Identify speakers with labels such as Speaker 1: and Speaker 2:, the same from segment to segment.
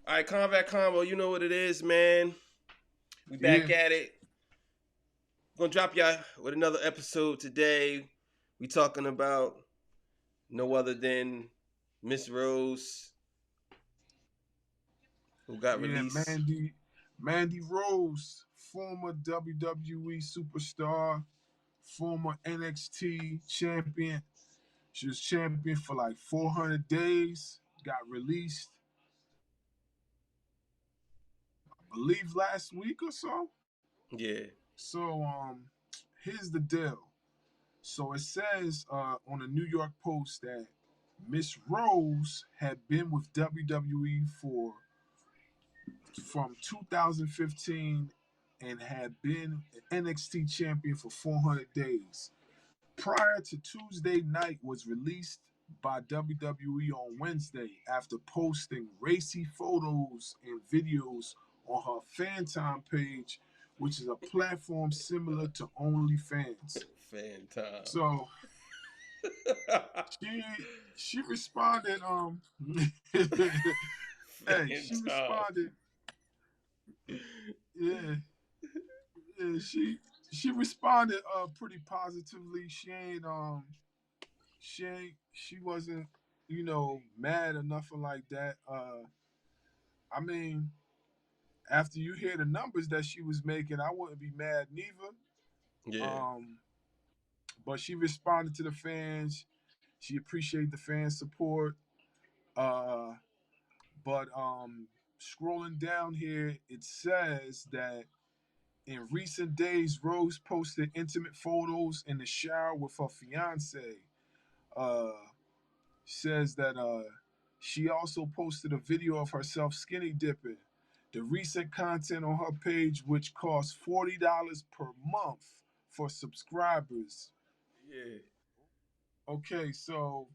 Speaker 1: All right, Kombat Konvo, you know what it is, man. We back
Speaker 2: Yeah,
Speaker 1: at it. Gonna drop y'all with another episode today. We talking about no other than Miss Rose, who got
Speaker 2: yeah,
Speaker 1: released.
Speaker 2: Mandy Rose, former WWE superstar, former NXT champion. She was champion for like 400 days. Got released, I believe, last week or so.
Speaker 1: Yeah,
Speaker 2: So, here's the deal. So it says on the New York Post that Miss Rose had been with WWE for from 2015 and had been an NXT champion for 400 days. Prior to Tuesday night was released by WWE on Wednesday after posting racy photos and videos on her fan time page, which is a platform similar to OnlyFans.
Speaker 1: fan time.
Speaker 2: So she she responded hey,
Speaker 1: Fan
Speaker 2: she
Speaker 1: time.
Speaker 2: responded, yeah, yeah, she responded pretty positively. She wasn't, mad or nothing like that. I mean, after you hear the numbers that she was making, I wouldn't be mad neither.
Speaker 1: Yeah,
Speaker 2: Um, but she responded to the fans. She appreciated the fans' support. Uh, but scrolling down here, it says that in recent days, Rose posted intimate photos in the shower with her fiance. Uh, says that she also posted a video of herself skinny dipping. The recent content on her page, which costs $40 per month for subscribers.
Speaker 1: yeah.
Speaker 2: Okay, so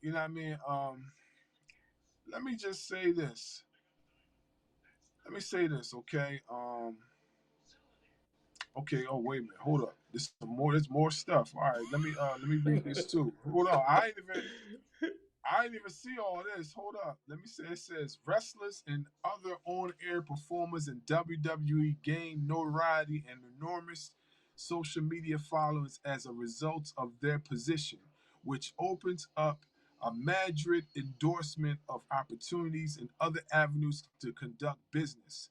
Speaker 2: you know what I mean. Let me just say this. Let me say this, okay? Okay. Oh, wait a minute. Hold up. This is more. There's more stuff. All right. Let me read this too. Hold on. I ain't even see all this. Hold up. Let me say it says wrestlers and other on-air performers in WWE gain notoriety and enormous social media followings as a result of their position, which opens up a Madrid endorsement of opportunities and other avenues to conduct business.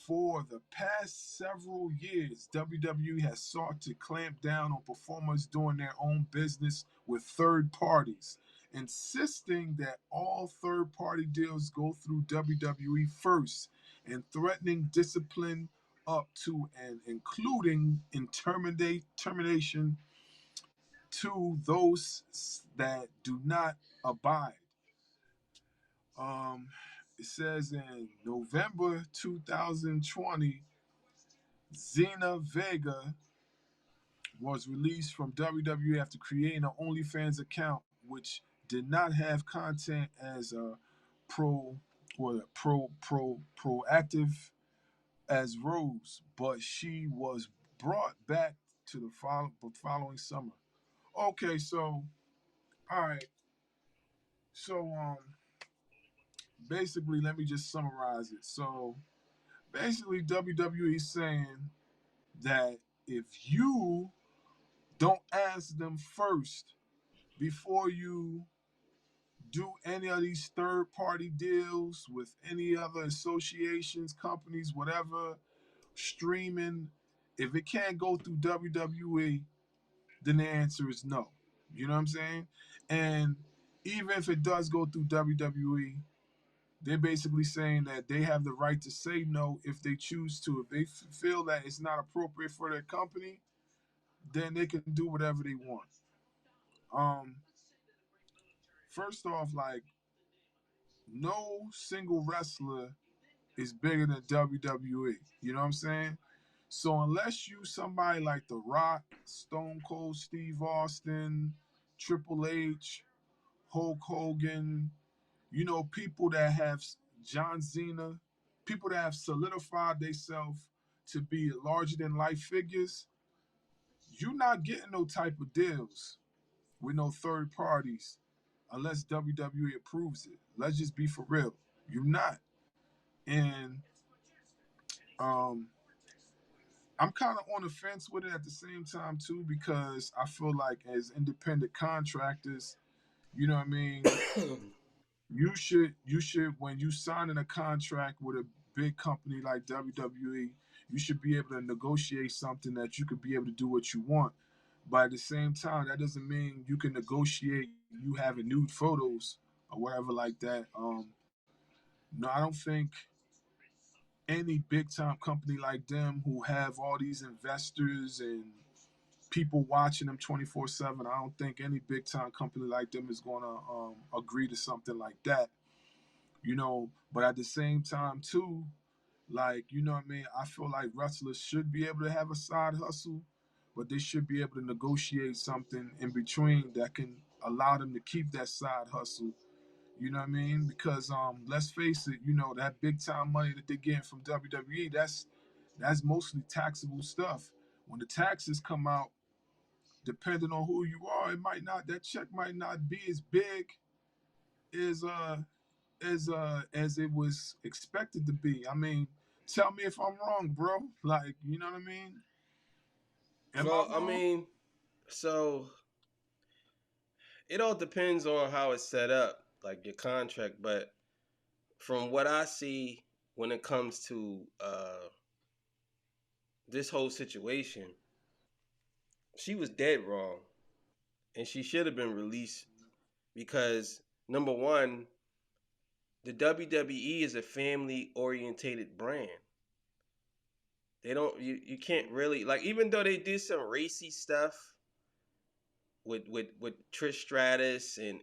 Speaker 2: For the past several years, WWE has sought to clamp down on performers doing their own business with third parties, insisting that all third party deals go through WWE first and threatening discipline up to and including termination to those that do not abide. Um, it says in November 2020, Xena Vega was released from WWE after creating an OnlyFans account, which did not have content as a pro proactive as Rose, but she was brought back to the following summer. Okay, so all right, so basically, let me just summarize it. So basically, WWE is saying that if you don't ask them first before you do any of these third party deals with any other associations, companies, whatever, streaming, if it can't go through WWE, then the answer is no. You know what I'm saying? And even if it does go through WWE, they're basically saying that they have the right to say no if they choose to. If they feel that it's not appropriate for their company, then they can do whatever they want. Um, First off, like, no single wrestler is bigger than WWE. You know what I'm saying? So unless you somebody like The Rock, Stone Cold Steve Austin, Triple H, Hulk Hogan, people that have John Cena, people that have solidified themselves to be larger than life figures, you're not getting no type of deals with no third parties unless WWE approves it. Let's just be for real. You're not. And um, I'm kind of on the fence with it at the same time too, because I feel like as independent contractors, you know what I mean, you should when you signing a contract with a big company like WWE, you should be able to negotiate something that you could be able to do what you want. But at the same time, that doesn't mean you can negotiate you having nude photos or whatever like that. No, I don't think any big time company like them who have all these investors and people watching them 24/7. I don't think any big time company like them is going to agree to something like that, you know. But at the same time, too, like, you know what I mean? I feel like wrestlers should be able to have a side hustle, but they should be able to negotiate something in between that can allow them to keep that side hustle. You know what I mean? Because let's face it, you know, that big time money that they're getting from WWE, that's mostly taxable stuff. When the taxes come out, depending on who you are, it might not that check might not be as big as as it was expected to be. I mean, tell me if I'm wrong, bro. Like, you know what I mean? Am I
Speaker 1: Well, I
Speaker 2: wrong?
Speaker 1: mean, so it all depends on how it's set up, like your contract. But from what I see, when it comes to this whole situation, she was dead wrong, and she should have been released because number one, the WWE is a family orientated brand. They don't you can't really like even though they did some racy stuff with Trish Stratus and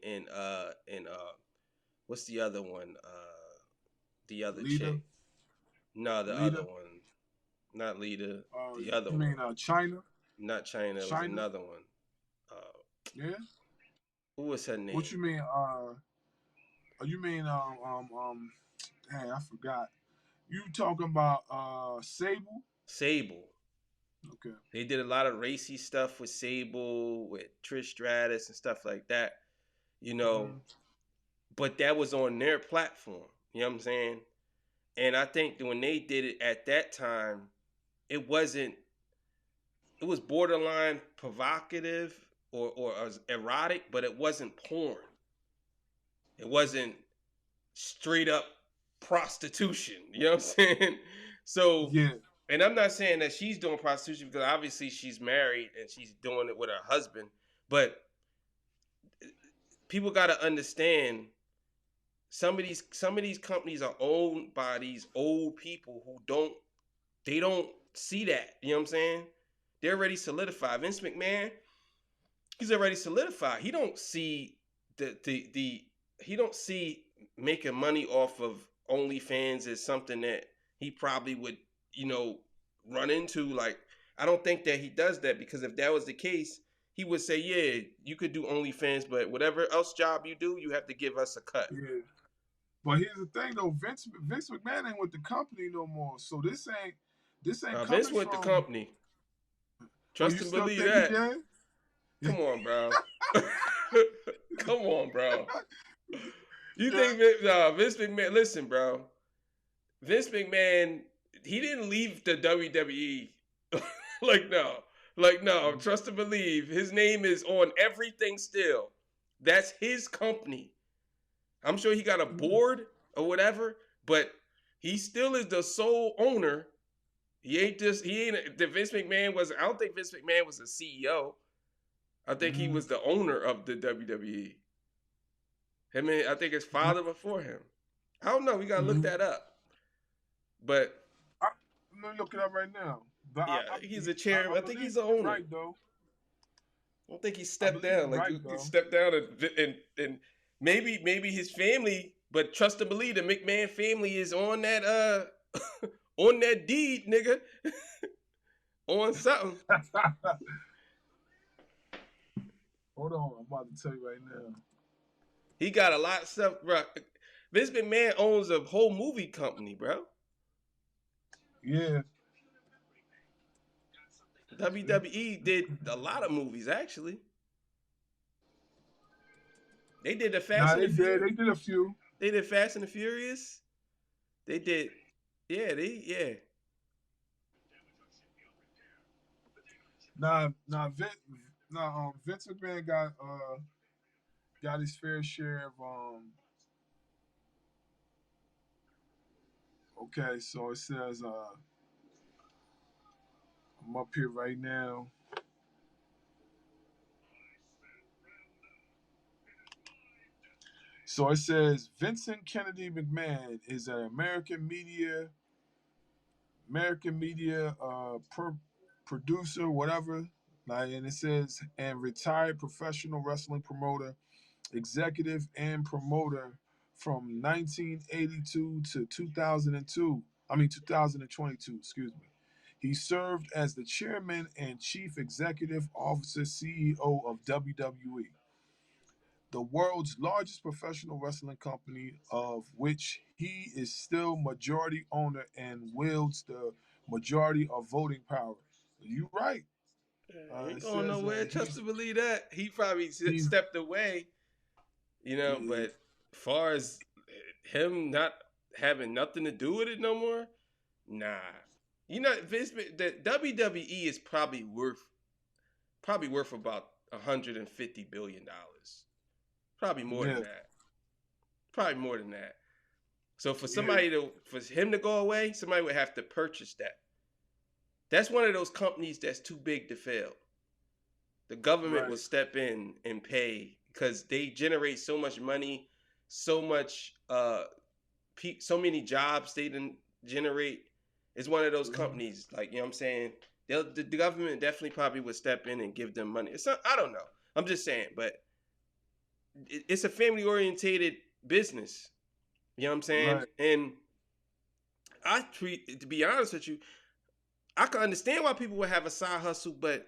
Speaker 1: what's the other one? The other
Speaker 2: Lita,
Speaker 1: chick. No, the other
Speaker 2: Lita.
Speaker 1: one. Not Lita. The other
Speaker 2: You
Speaker 1: one.
Speaker 2: mean China?
Speaker 1: Not China. It was
Speaker 2: China?
Speaker 1: another one. Uh,
Speaker 2: Yeah.
Speaker 1: what was her
Speaker 2: What
Speaker 1: name?
Speaker 2: you mean? You mean Dang, I forgot. You talking about Sable?
Speaker 1: Sable.
Speaker 2: Okay.
Speaker 1: They did a lot of racy stuff with Sable, with Trish Stratus and stuff like that. You know,
Speaker 2: Mm-hmm.
Speaker 1: but that was on their platform. You know what I'm saying? And I think that when they did it at that time, it wasn't. It was borderline provocative or erotic, but it wasn't porn. It wasn't straight up prostitution. You know what I'm saying? So,
Speaker 2: Yeah.
Speaker 1: and I'm not saying that she's doing prostitution because obviously she's married and she's doing it with her husband. But people got to understand some of these companies are owned by these old people who don't see that. You know what I'm saying? They're already solidified. Vince McMahon, he's already solidified. He don't see the he don't see making money off of OnlyFans as something that he probably would, you know, run into. Like, I don't think that he does that because if that was the case, he would say, yeah, you could do OnlyFans, but whatever else job you do, you have to give us a cut.
Speaker 2: Yeah. But here's the thing though, Vince McMahon ain't with the company no more. So this ain't
Speaker 1: Vince
Speaker 2: coming
Speaker 1: with the
Speaker 2: from.
Speaker 1: company.
Speaker 2: Oh,
Speaker 1: Trust
Speaker 2: you
Speaker 1: and
Speaker 2: still
Speaker 1: believe
Speaker 2: think he
Speaker 1: that.
Speaker 2: did?
Speaker 1: Come on, bro. Come on, bro. You
Speaker 2: Yeah.
Speaker 1: think Vince McMahon? Listen, bro. Vince McMahon, he didn't leave the WWE. like no, like no. Trust and believe. His name is on everything still. That's his company. I'm sure he got a board or whatever, but he still is the sole owner. He ain't the Vince McMahon was. I don't think Vince McMahon was a CEO. I think he
Speaker 2: Mm-hmm.
Speaker 1: was the owner of the WWE. I mean, I think his father before him. I don't know. We gotta look
Speaker 2: Mm-hmm.
Speaker 1: that up. But
Speaker 2: Let me look it up right now. But
Speaker 1: yeah, he's a
Speaker 2: I
Speaker 1: chair. I think
Speaker 2: believe
Speaker 1: he's the
Speaker 2: you're
Speaker 1: owner.
Speaker 2: right though.
Speaker 1: I don't think he
Speaker 2: I
Speaker 1: stepped
Speaker 2: believe
Speaker 1: down.
Speaker 2: you're
Speaker 1: Like
Speaker 2: right
Speaker 1: he
Speaker 2: though.
Speaker 1: stepped down and maybe his family. But trust and believe, the McMahon family is on that on that deed, nigga, on something.
Speaker 2: Hold on, I'm about to tell you right now.
Speaker 1: He got a lot of stuff, bro. Vince McMahon owns a whole movie company, bro.
Speaker 2: Yeah.
Speaker 1: WWE did a lot of movies actually. They did the Fast
Speaker 2: Nah,
Speaker 1: and the
Speaker 2: they did.
Speaker 1: Furious.
Speaker 2: They did a few.
Speaker 1: They did Fast and the Furious. They did. Yeah, yeah.
Speaker 2: Vince McMahon got his fair share of Okay, so it says I'm up here right now. So it says Vincent Kennedy McMahon is an American media producer, whatever. Like, and it says and retired professional wrestling promoter, executive and promoter from 1982 to 2002. I mean 2022. Excuse me. He served as the chairman and chief executive officer CEO of WWE, the world's largest professional wrestling company, of which he is still majority owner and wields the majority of voting power. You right.
Speaker 1: Ain't
Speaker 2: It
Speaker 1: going
Speaker 2: says
Speaker 1: nowhere. Trust to believe that. He probably
Speaker 2: he's
Speaker 1: stepped away,
Speaker 2: he,
Speaker 1: but far as him not having nothing to do with it no more, nah. Vince, the WWE is probably worth about $150 billion. Probably more than
Speaker 2: yeah
Speaker 1: that. Probably more than that. So
Speaker 2: yeah
Speaker 1: for him to go away, somebody would have to purchase that. That's one of those companies that's too big to fail. The government will
Speaker 2: right
Speaker 1: step in and pay because they generate so much money, so much, so many jobs they didn't generate. It's one of those
Speaker 2: mhm,
Speaker 1: companies, like, you know what I'm saying. The government definitely probably would step in and give them money. I don't know. I'm just saying, but it's a family orientated business. You know what I'm saying?
Speaker 2: right
Speaker 1: And to be honest with you, I can understand why people would have a side hustle, but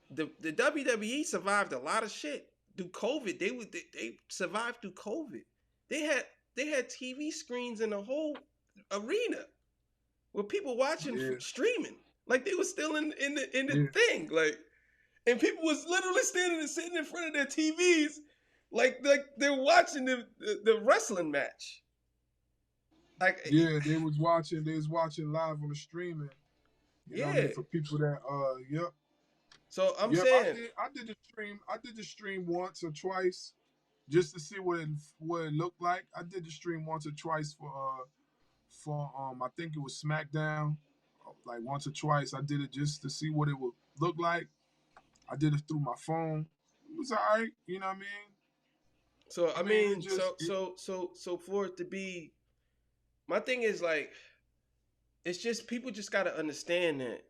Speaker 1: the WWE survived a lot of shit through COVID. They survived through COVID. They had they had TV screens in the whole arena with people watching
Speaker 2: yeah
Speaker 1: streaming, like they were still in the
Speaker 2: yeah
Speaker 1: thing, like, and people was literally standing and sitting in front of their TVs, like they're watching the wrestling match. Like,
Speaker 2: yeah they was watching live on the streaming. You know what I
Speaker 1: yeah.
Speaker 2: mean? For people that yep.
Speaker 1: So I'm
Speaker 2: Yep, I
Speaker 1: saying,
Speaker 2: did. I did the stream. I did the stream once or twice just to see what it looked like. I did the stream once or twice for I think it was SmackDown. Like once or twice, I did it just to see what it would look like. I did it through my phone. It was alright. You know what I mean?
Speaker 1: so
Speaker 2: I
Speaker 1: I
Speaker 2: mean, it
Speaker 1: mean,
Speaker 2: just
Speaker 1: so for it to be, my thing is like, it's just people just gotta understand that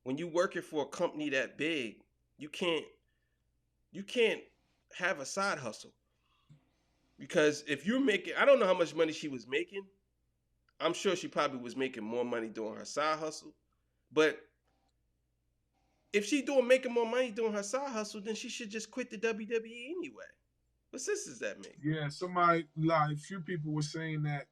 Speaker 1: when you working for a company that big, you can't you can't have a side hustle, because if you're making, I don't know how much money she was making. I'm sure she probably was making more money doing her side hustle, but if she doing making more money doing her side hustle, then she should just quit the WWE anyway. What sense does that make?
Speaker 2: yeah. Somebody like a few people were saying that,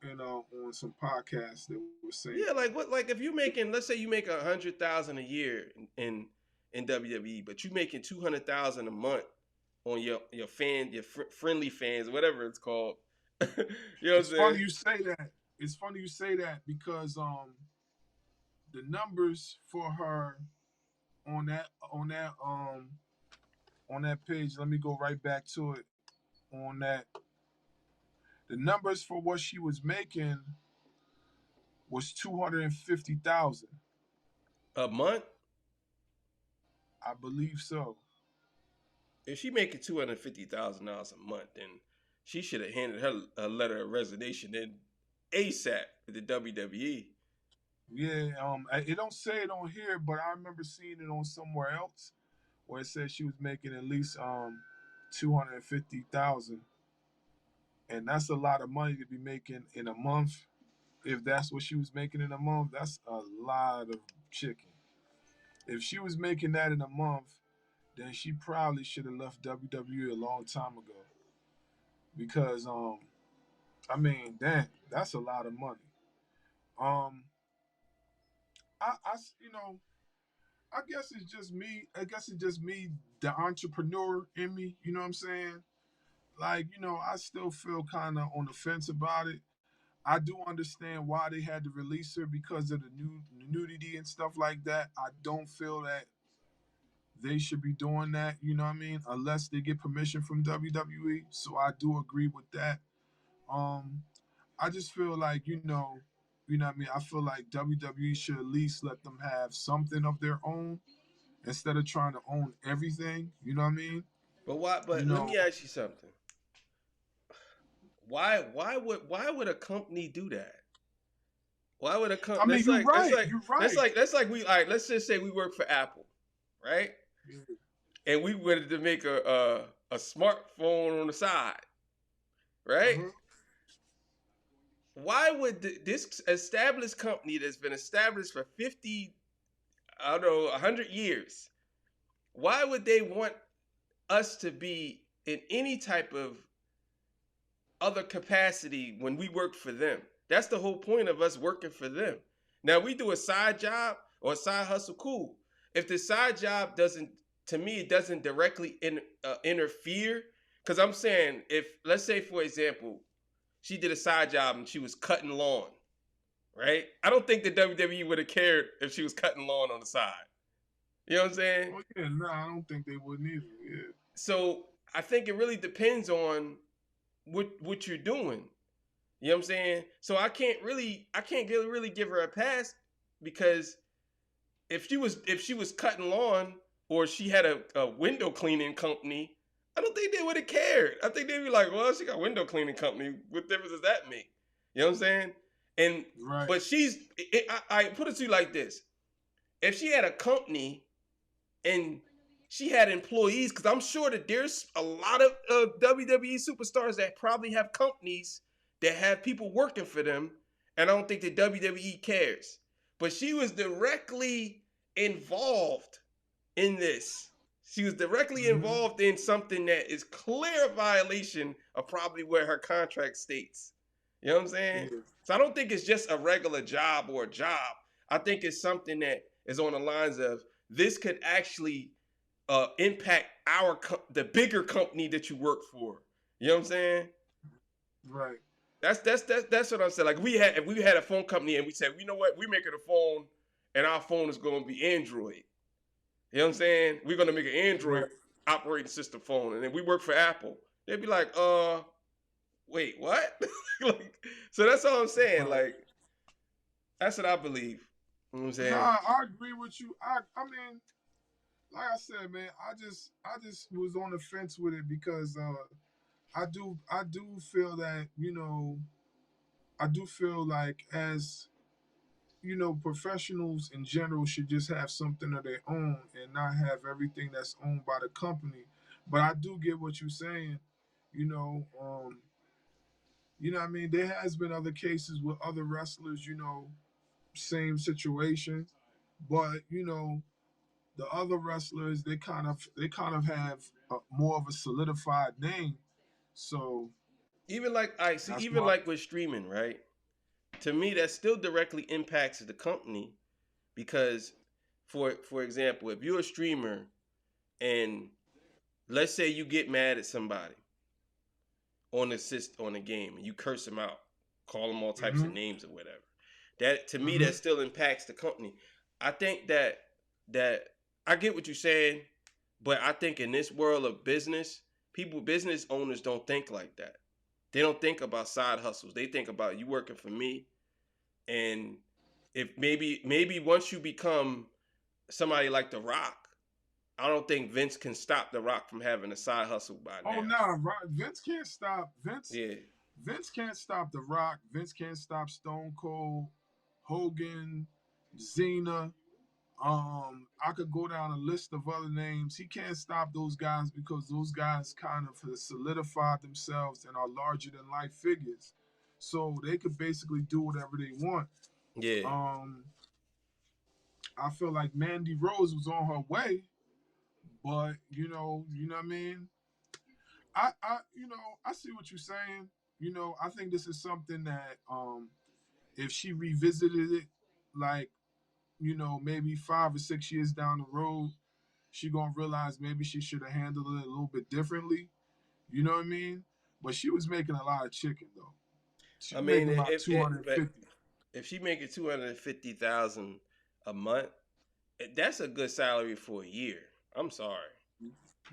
Speaker 2: on some podcasts they were saying
Speaker 1: Yeah, like what? Like if you making, let's say you make 100,000 a year in WWE, but you making 200,000 a month on your friendly fans, whatever it's called. You know what I'm
Speaker 2: it's
Speaker 1: saying?
Speaker 2: funny you say that. It's funny you say that because the numbers for her on that page. Let me go right back to it. On that, the numbers for what she was making was 250,000.
Speaker 1: A month?
Speaker 2: I believe so.
Speaker 1: If she making $250,000 a month, then she should have handed her a letter of resignation in ASAP with the WWE.
Speaker 2: Yeah, it don't say it on here, but I remember seeing it on somewhere else where it said she was making at least 250,000, and that's a lot of money to be making in a month. If that's what she was making in a month, that's a lot of chicken. If she was making that in a month, then she probably should have left WWE a long time ago. Because I mean, damn, that's a lot of money. Um, I you know, I guess it's just me. I guess it's just me, the entrepreneur in me. You know what I'm saying? like, I still feel kind of on the fence about it. I do understand why they had to release her because of the nudity and stuff like that. I don't feel that they should be doing that, you know what I mean? Unless they get permission from WWE. So I do agree with that. Um, I just feel like, what I mean? I feel like WWE should at least let them have something of their own instead of trying to own everything. You know what I mean?
Speaker 1: But why?
Speaker 2: You
Speaker 1: But let
Speaker 2: know,
Speaker 1: me ask you something. Why would a company do that? Why would a
Speaker 2: I
Speaker 1: company?
Speaker 2: mean, you're right. You're right.
Speaker 1: That's like we. All right, let's just say we work for Apple, right?
Speaker 2: Yeah.
Speaker 1: And we wanted to make a smartphone on the side, right?
Speaker 2: Uh-huh.
Speaker 1: Why would this established company that's been established for 50, I don't know, 100 years, why would they want us to be in any type of other capacity when we work for them? That's the whole point of us working for them. Now we do a side job or a side hustle, cool. If the side job doesn't, to me, it doesn't directly interfere. Because I'm saying, if let's say for example, she did a side job and she was cutting lawn, right? I don't think the WWE would have cared if she was cutting lawn on the side. You know what I'm saying?
Speaker 2: Oh yeah, no, I don't think they would either. Yeah.
Speaker 1: So I think it really depends on what you're doing. You know what I'm saying? So I can't really give her a pass because if she was cutting lawn or she had a window cleaning company, I don't think they would have cared. I think they'd be like, well, she got a window cleaning company. What difference does that make? You know what I'm saying? And
Speaker 2: Right.
Speaker 1: but I put it to you like this: if she had a company and she had employees, because I'm sure that there's a lot of WWE superstars that probably have companies that have people working for them, and I don't think the WWE cares. But she was directly involved in this. She was directly
Speaker 2: Hmm.
Speaker 1: involved in something that is clear violation of probably where her contract states. You know what I'm saying?
Speaker 2: Yeah.
Speaker 1: So I don't think it's just a regular job or a job. I think it's something that is on the lines of this could actually impact the bigger company that you work for. You know what I'm saying?
Speaker 2: Right.
Speaker 1: That's what I'm saying. Like if we had a phone company and we said, you know what, we making a phone and our phone is going to be Android. You know what I'm saying? We're going to make an Android
Speaker 2: Right.
Speaker 1: operating system phone, and then we work for Apple. They'd be like, wait, what? Like, so that's all I'm saying.
Speaker 2: Right.
Speaker 1: Like, that's what I believe. You know what I'm saying?
Speaker 2: Nah, I agree with you. I mean, like I said, man, I just was on the fence with it because I do feel that, I do feel like as professionals in general should just have something of their own and not have everything that's owned by the company. But I do get what you're saying. You know, what I mean, there has been other cases with other wrestlers, same situation. But, the other wrestlers, they kind of have more of a solidified name. So
Speaker 1: Even like I see,
Speaker 2: that's
Speaker 1: even
Speaker 2: why.
Speaker 1: like with streaming, right? To me, that still directly impacts the company because, for example, if you're a streamer and let's say you get mad at somebody on the game and you curse them out, call them all types of
Speaker 2: Hmm.
Speaker 1: names or whatever, that to me that
Speaker 2: Hmm.
Speaker 1: still impacts the company. I think that I get what you're saying, but I think in this world of business, business owners don't think like that. They don't think about side hustles. They think about you working for me, and if maybe once you become somebody like The Rock, I don't think Vince can stop The Rock from having a side hustle by
Speaker 2: Oh
Speaker 1: now.
Speaker 2: no, right. Vince can't stop Vince.
Speaker 1: Yeah,
Speaker 2: Vince can't stop The Rock. Vince can't stop Stone Cold, Hogan, Cena. I could go down a list of other names. He can't stop those guys because those guys kind of have solidified themselves and are larger than life figures. So they could basically do whatever they want.
Speaker 1: yeah.
Speaker 2: Um, I feel like Mandy Rose was on her way, but what I mean. I see what you're saying. I think this is something that if she revisited it, like maybe 5 or 6 years down the road, she gonna realize maybe she should have handled it a little bit differently. You know what I mean? But she was making a lot of chicken though. She
Speaker 1: I
Speaker 2: was
Speaker 1: mean,
Speaker 2: making about
Speaker 1: if it, but
Speaker 2: 250.
Speaker 1: if she making 250,000 a month, that's a good salary for a year. I'm sorry,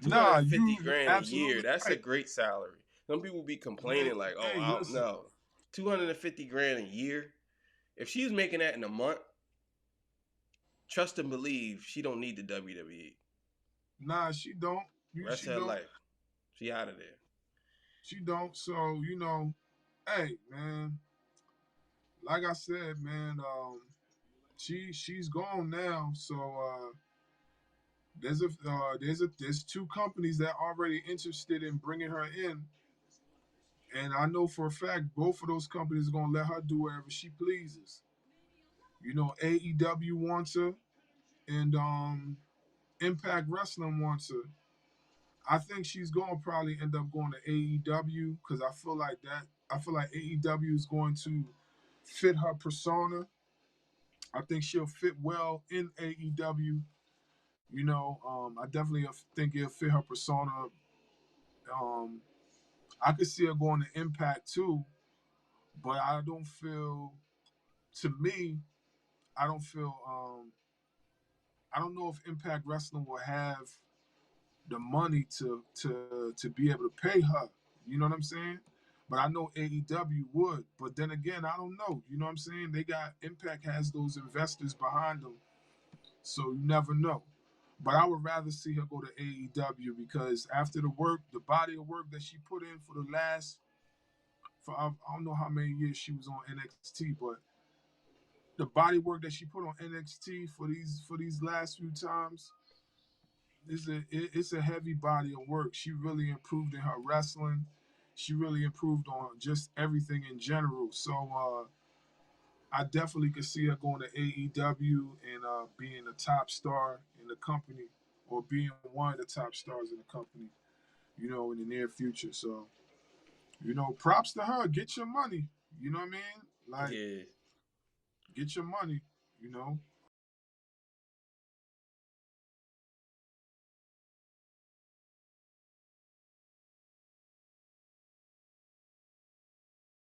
Speaker 1: two hundred
Speaker 2: Nah,
Speaker 1: and fifty
Speaker 2: you
Speaker 1: grand a year.
Speaker 2: absolutely
Speaker 1: That's a
Speaker 2: right.
Speaker 1: great salary. Some people be
Speaker 2: Man,
Speaker 1: complaining like, "Oh,
Speaker 2: hey,
Speaker 1: I don't
Speaker 2: listen.
Speaker 1: know, 250 grand a year." If she's making that in a month, trust and believe she don't need the WWE.
Speaker 2: Nah, she don't.
Speaker 1: Rest
Speaker 2: She
Speaker 1: of her
Speaker 2: don't.
Speaker 1: life, she out of there.
Speaker 2: She don't. So, hey, man, like I said, man, she's gone now. So there's two companies that are already interested in bringing her in, and I know for a fact both of those companies are gonna let her do whatever she pleases. AEW wants her, and Impact Wrestling wants her. I think she's gonna probably end up going to AEW because I feel like that. I feel like AEW is going to fit her persona. I think she'll fit well in AEW. I definitely think it'll fit her persona. Um, I could see her going to Impact too, but I don't feel. To me, I don't feel. I don't know if Impact Wrestling will have the money to be able to pay her. You know what I'm saying? But I know AEW would. But then again, I don't know. You know what I'm saying? They got Impact has those investors behind them, so you never know. But I would rather see her go to AEW because after the work, the body of work that she put in for the last, for I don't know how many years she was on NXT, but the body work that she put on NXT for these last few times, it's a heavy body of work. She really improved in her wrestling. She really improved on just everything in general. So I definitely could see her going to AEW and being a top star in the company, or being one of the top stars in the company. In the near future. So props to her. Get your money. You know what I mean? Like,
Speaker 1: Yeah,
Speaker 2: get your money. You know.